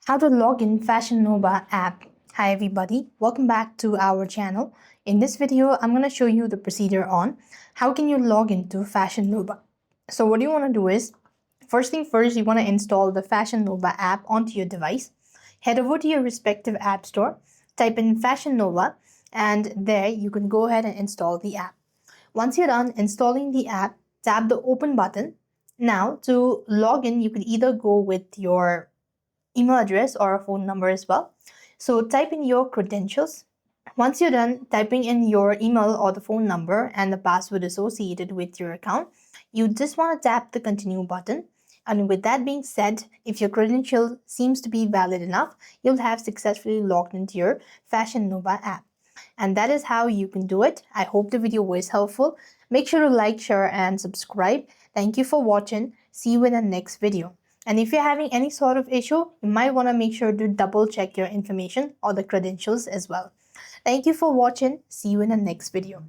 How to log in Fashion Nova app. Hi everybody, welcome back to our channel. In this video, I'm going to show you the procedure on how can you log into Fashion Nova. So what you want to do is, first thing first, you want to install the Fashion Nova app onto your device. Head over to your respective app store, type in Fashion Nova, and there you can go ahead and install the app. Once you're done installing the app, tap the open button. Now to log in, you can either go with your email address or a phone number as well. So type in your credentials. Once you're done typing in your email or the phone number and the password associated with your account, you just want to tap the continue button. And with that being said, if your credential seems to be valid enough, you'll have successfully logged into your Fashion Nova app. And that is how you can do it. I hope the video was helpful. Make sure to like, share, and subscribe. Thank you for watching. See you in the next video. And if you're having any sort of issue, you might want to make sure to double check your information or the credentials as well. Thank you for watching. See you in the next video.